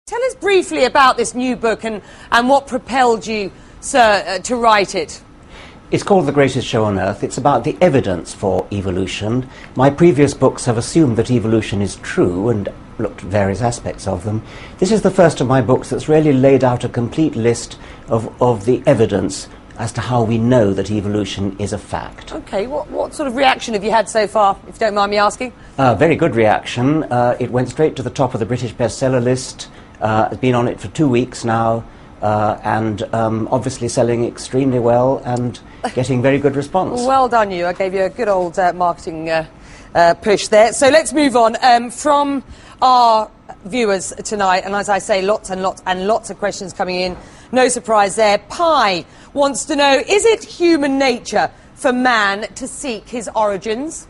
Tell us briefly about this new book and what propelled you, sir, to write it. It's called The Greatest Show on Earth. It's about the evidence for evolution. My previous books have assumed that evolution is true and looked at various aspects of them. This is the first of my books that's really laid out a complete list of the evidence as to how we know that evolution is a fact. OK, what sort of reaction have you had so far, if you don't mind me asking? Very good reaction. It went straight to the top of the British bestseller list. It's been on it for 2 weeks now, and obviously selling extremely well and getting very good response. Well done you. I gave you a good old marketing push there. So let's move on. From our viewers tonight, and as I say, lots and lots and lots of questions coming in. No surprise there. Pi wants to know, is it human nature for man to seek his origins?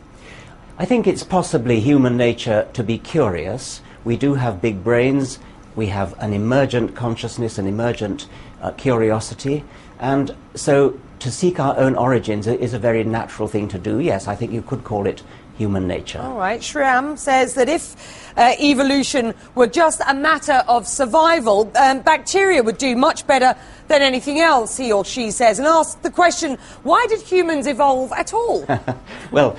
I think it's possibly human nature to be curious. We do have big brains. We have an emergent consciousness, an emergent curiosity, and so to seek our own origins is a very natural thing to do. Yes, I think you could call it human nature. All right. Shriram says that if evolution were just a matter of survival, bacteria would do much better than anything else, he or she says, and asks the question, why did humans evolve at all? Well,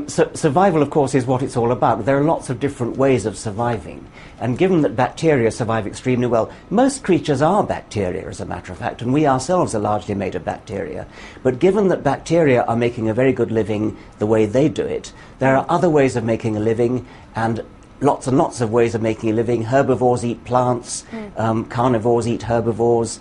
survival, of course, is what it's all about. There are lots of different ways of surviving, and given that bacteria survive extremely well, most creatures are bacteria, as a matter of fact, and we ourselves are largely made of bacteria. But given that bacteria are making a very good living the way they do it, there are other ways of making a living, and lots and lots of ways of making a living. Herbivores eat plants, carnivores eat herbivores,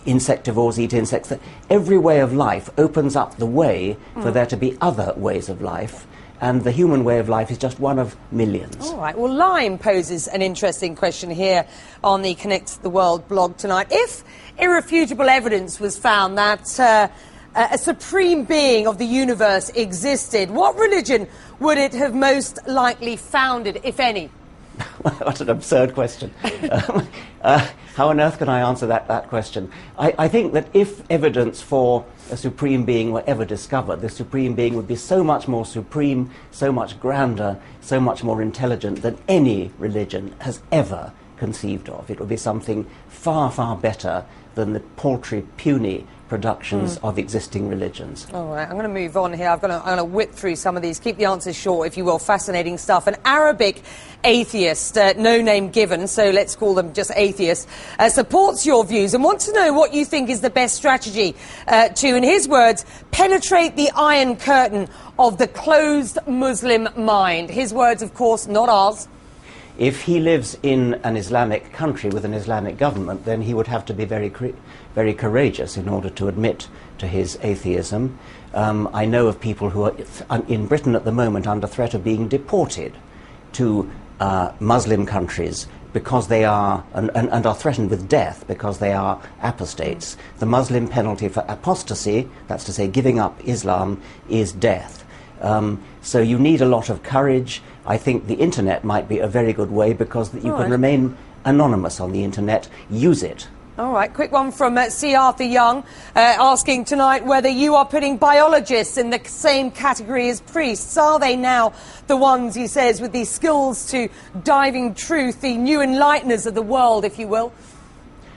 insectivores eat insects. Every way of life opens up the way for there to be other ways of life, and the human way of life is just one of millions. All right. Well, Lime poses an interesting question here on the Connect the World blog tonight. If irrefutable evidence was found that a supreme being of the universe existed, what religion would it have most likely founded, if any? What an absurd question. How on earth can I answer that question? I think that if evidence for a supreme being were ever discovered, the supreme being would be so much more supreme, so much grander, so much more intelligent than any religion has ever conceived of. It would be something far, far better than the paltry, puny productions of existing religions. All right, I'm going to move on here. I'm going to whip through some of these. Keep the answers short, if you will. Fascinating stuff. An Arabic atheist, no name given, so let's call them just atheists, supports your views and wants to know what you think is the best strategy to, in his words, penetrate the iron curtain of the closed Muslim mind. His words, of course, not ours. If he lives in an Islamic country with an Islamic government, then he would have to be very courageous in order to admit to his atheism. I know of people who are in Britain at the moment under threat of being deported to Muslim countries because they are, and are threatened with death because they are apostates. The Muslim penalty for apostasy, that's to say giving up Islam, is death. So you need a lot of courage. I think the internet might be a very good way because you can remain anonymous on the internet. Use it. All right, quick one from C. Arthur Young, asking tonight whether you are putting biologists in the same category as priests. Are they now the ones, he says, with these skills to diving truth, the new enlighteners of the world, if you will?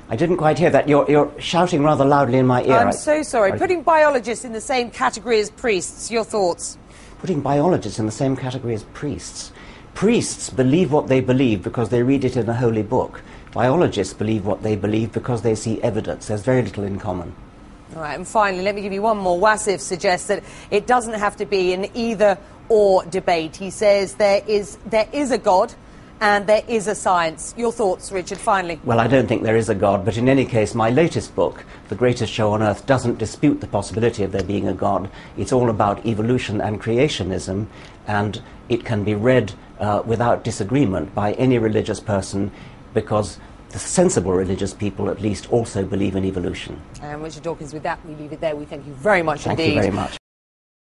I didn't quite hear that. You're shouting rather loudly in my ear. I'm so sorry. Putting biologists in the same category as priests. Your thoughts? Putting biologists in the same category as priests. Priests believe what they believe because they read it in a holy book. Biologists believe what they believe because they see evidence. There's very little in common. All right, and finally, let me give you one more. Wasif suggests that it doesn't have to be an either-or debate. He says there is a God and there is a science. Your thoughts, Richard, finally? Well, I don't think there is a God, but in any case, my latest book, The Greatest Show on Earth, doesn't dispute the possibility of there being a God. It's all about evolution and creationism, and it can be read without disagreement by any religious person, because the sensible religious people, at least, also believe in evolution. And Richard Dawkins, with that, we leave it there. We thank you very much indeed. Thank you very much.